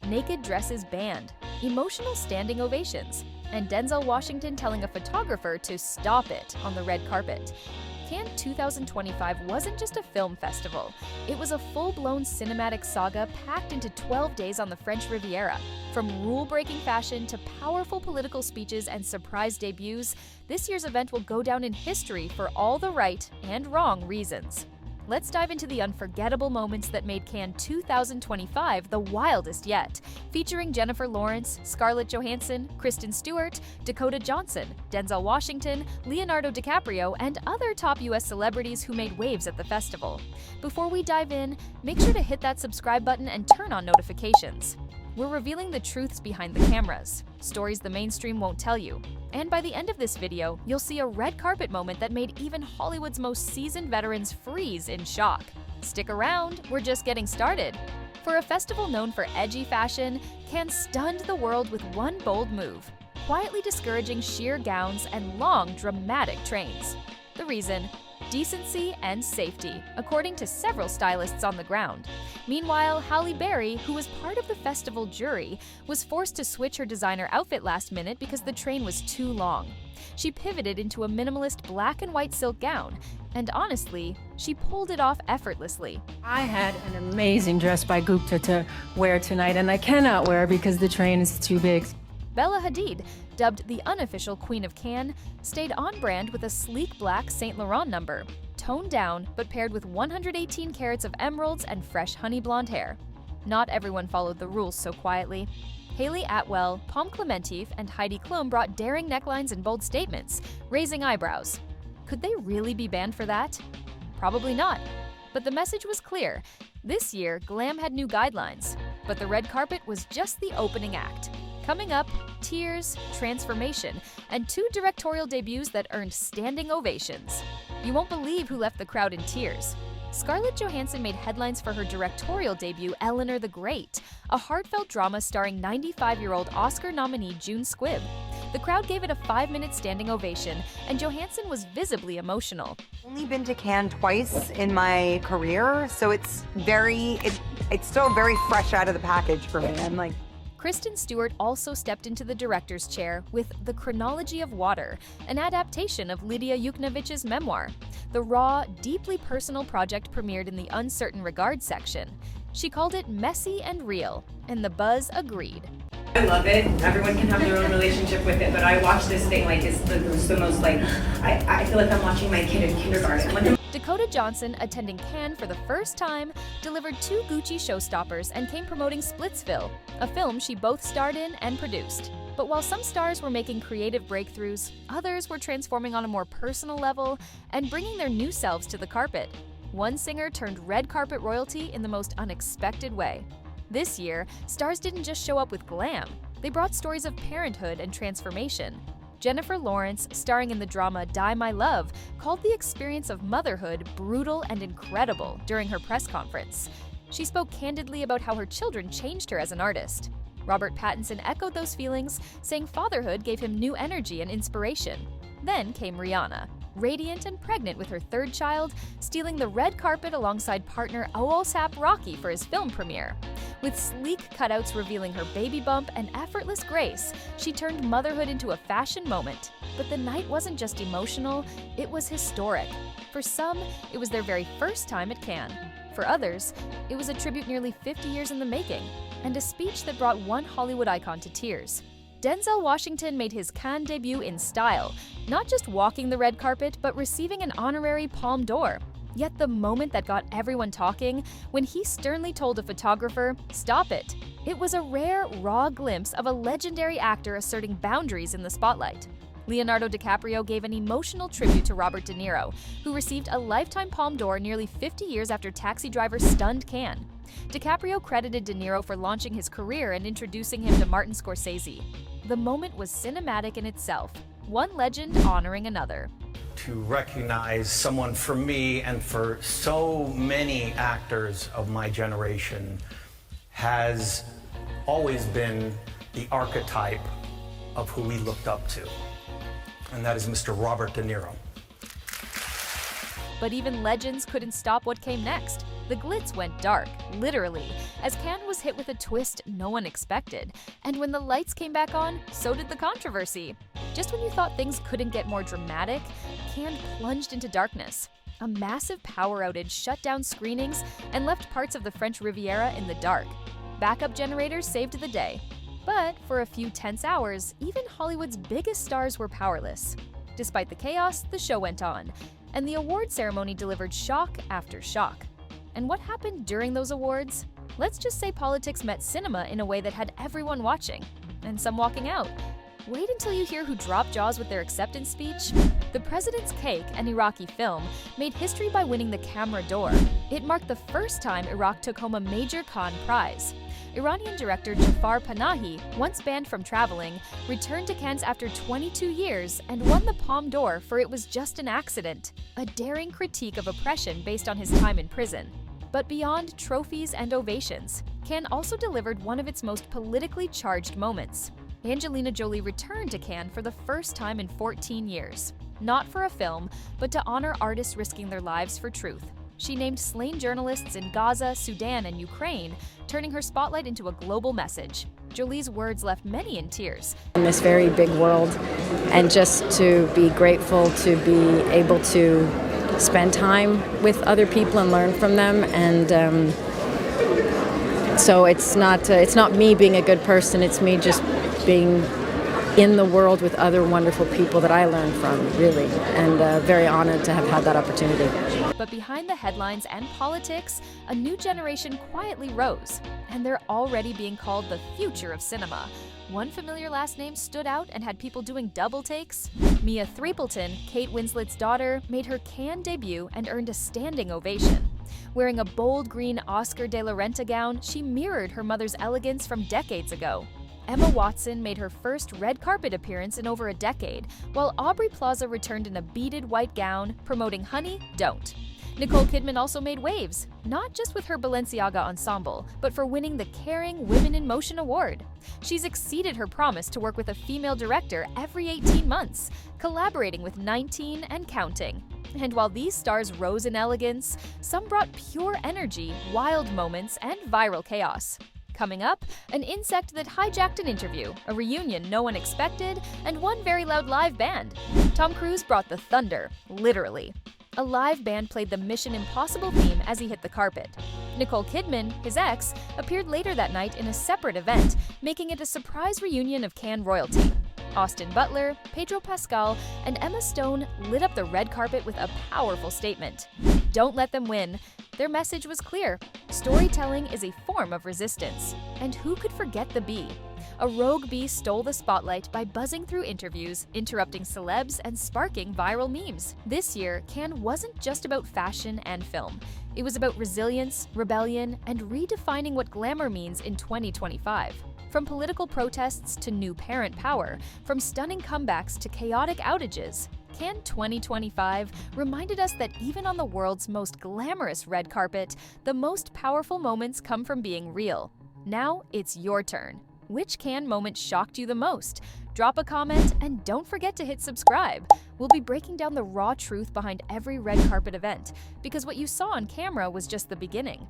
naked dresses banned, emotional standing ovations, and Denzel Washington telling a photographer to stop it on the red carpet. Cannes 2025 wasn't just a film festival. It was a full-blown cinematic saga packed into 12 days on the French Riviera. From rule-breaking fashion to powerful political speeches and surprise debuts, this year's event will go down in history for all the right and wrong reasons. Let's dive into the unforgettable moments that made Cannes 2025 the wildest yet, featuring Jennifer Lawrence, Scarlett Johansson, Kristen Stewart, Dakota Johnson, Denzel Washington, Leonardo DiCaprio, and other top US celebrities who made waves at the festival. Before we dive in, make sure to hit that subscribe button and turn on notifications. We're revealing the truths behind the cameras, stories the mainstream won't tell you. And by the end of this video, you'll see a red carpet moment that made even Hollywood's most seasoned veterans freeze in shock. Stick around, we're just getting started. For a festival known for edgy fashion, Cannes stunned the world with one bold move, quietly discouraging sheer gowns and long, dramatic trains. The reason? Decency and safety, according to several stylists on the ground. Meanwhile, Halle Berry, who was part of the festival jury, was forced to switch her designer outfit last minute because the train was too long. She pivoted into a minimalist black and white silk gown, and honestly, she pulled it off effortlessly. I had an amazing dress by Gupta to wear tonight, and I cannot wear because the train is too big. Bella Hadid, dubbed the unofficial Queen of Cannes, stayed on brand with a sleek black Saint Laurent number, toned down but paired with 118 carats of emeralds and fresh honey blonde hair. Not everyone followed the rules so quietly. Hayley Atwell, Pom Klementif, and Heidi Klum brought daring necklines and bold statements, raising eyebrows. Could they really be banned for that? Probably not. But the message was clear. This year, glam had new guidelines, but the red carpet was just the opening act. Coming up, tears, transformation, and two directorial debuts that earned standing ovations. You won't believe who left the crowd in tears. Scarlett Johansson made headlines for her directorial debut, Eleanor the Great, a heartfelt drama starring 95-year-old Oscar nominee June Squibb. The crowd gave it a 5-minute standing ovation, and Johansson was visibly emotional. Only been to Cannes twice in my career, so it's still very fresh out of the package for me. I'm like, Kristen Stewart also stepped into the director's chair with The Chronology of Water, an adaptation of Lidia Yuknavitch's memoir. The raw, deeply personal project premiered in the Uncertain Regards section. She called it messy and real, and the buzz agreed. I love it. Everyone can have their own relationship with it, but I watch this thing like it's the most like, I feel like I'm watching my kid in kindergarten. Dakota Johnson, attending Cannes for the first time, delivered 2 Gucci showstoppers and came promoting Splitsville, a film she both starred in and produced. But while some stars were making creative breakthroughs, others were transforming on a more personal level and bringing their new selves to the carpet. One singer turned red carpet royalty in the most unexpected way. This year, stars didn't just show up with glam. They brought stories of parenthood and transformation. Jennifer Lawrence, starring in the drama Die My Love, called the experience of motherhood brutal and incredible during her press conference. She spoke candidly about how her children changed her as an artist. Robert Pattinson echoed those feelings, saying fatherhood gave him new energy and inspiration. Then came Rihanna, radiant and pregnant with her 3rd child, stealing the red carpet alongside partner ASAP Rocky for his film premiere. With sleek cutouts revealing her baby bump and effortless grace, she turned motherhood into a fashion moment. But the night wasn't just emotional, it was historic. For some, it was their very first time at Cannes. For others, it was a tribute nearly 50 years in the making, and a speech that brought one Hollywood icon to tears. Denzel Washington made his Cannes debut in style, not just walking the red carpet, but receiving an honorary Palme d'Or. Yet the moment that got everyone talking, when he sternly told a photographer, "Stop it." It was a rare, raw glimpse of a legendary actor asserting boundaries in the spotlight. Leonardo DiCaprio gave an emotional tribute to Robert De Niro, who received a lifetime Palme d'Or nearly 50 years after Taxi Driver stunned Cannes. DiCaprio credited De Niro for launching his career and introducing him to Martin Scorsese. The moment was cinematic in itself, one legend honoring another. To recognize someone for me and for so many actors of my generation has always been the archetype of who we looked up to, and that is Mr. Robert De Niro. But even legends couldn't stop what came next. The glitz went dark, literally, as Cannes was hit with a twist no one expected. And when the lights came back on, so did the controversy. Just when you thought things couldn't get more dramatic, Cannes plunged into darkness. A massive power outage shut down screenings and left parts of the French Riviera in the dark. Backup generators saved the day. But for a few tense hours, even Hollywood's biggest stars were powerless. Despite the chaos, the show went on, and the award ceremony delivered shock after shock. And what happened during those awards? Let's just say politics met cinema in a way that had everyone watching, and some walking out. Wait until you hear who dropped jaws with their acceptance speech. The President's Cake, an Iraqi film, made history by winning the Camera d'Or. It marked the first time Iraq took home a major Cannes prize. Iranian director Jafar Panahi, once banned from traveling, returned to Cannes after 22 years and won the Palme d'Or for It Was Just an Accident, a daring critique of oppression based on his time in prison. But beyond trophies and ovations, Cannes also delivered one of its most politically charged moments. Angelina Jolie returned to Cannes for the first time in 14 years, not for a film, but to honor artists risking their lives for truth. She named slain journalists in Gaza, Sudan, and Ukraine, turning her spotlight into a global message. Jolie's words left many in tears. In this very big world, and just to be grateful to be able to spend time with other people and learn from them, and so it's not me being a good person, it's me just being in the world with other wonderful people that I learned from, really, and very honored to have had that opportunity. But behind the headlines and politics, a new generation quietly rose, and they're already being called the future of cinema. One familiar last name stood out and had people doing double takes. Mia Threepleton, Kate Winslet's daughter, made her Cannes debut and earned a standing ovation. Wearing a bold green Oscar de la Renta gown, she mirrored her mother's elegance from decades ago. Emma Watson made her first red carpet appearance in over a decade, while Aubrey Plaza returned in a beaded white gown, promoting Honey, Don't. Nicole Kidman also made waves, not just with her Balenciaga ensemble, but for winning the Caring Women in Motion Award. She's exceeded her promise to work with a female director every 18 months, collaborating with 19 and counting. And while these stars rose in elegance, some brought pure energy, wild moments, and viral chaos. Coming up, an insect that hijacked an interview, a reunion no one expected, and one very loud live band. Tom Cruise brought the thunder, literally. A live band played the Mission Impossible theme as he hit the carpet. Nicole Kidman, his ex, appeared later that night in a separate event, making it a surprise reunion of Cannes royalty. Austin Butler, Pedro Pascal, and Emma Stone lit up the red carpet with a powerful statement. Don't let them win. Their message was clear. Storytelling is a form of resistance. And who could forget the bee? A rogue bee stole the spotlight by buzzing through interviews, interrupting celebs, and sparking viral memes. This year, Cannes wasn't just about fashion and film. It was about resilience, rebellion, and redefining what glamour means in 2025. From political protests to new parent power, from stunning comebacks to chaotic outages, Cannes 2025 reminded us that even on the world's most glamorous red carpet, the most powerful moments come from being real. Now it's your turn. Which Cannes moment shocked you the most? Drop a comment and don't forget to hit subscribe. We'll be breaking down the raw truth behind every red carpet event, because what you saw on camera was just the beginning.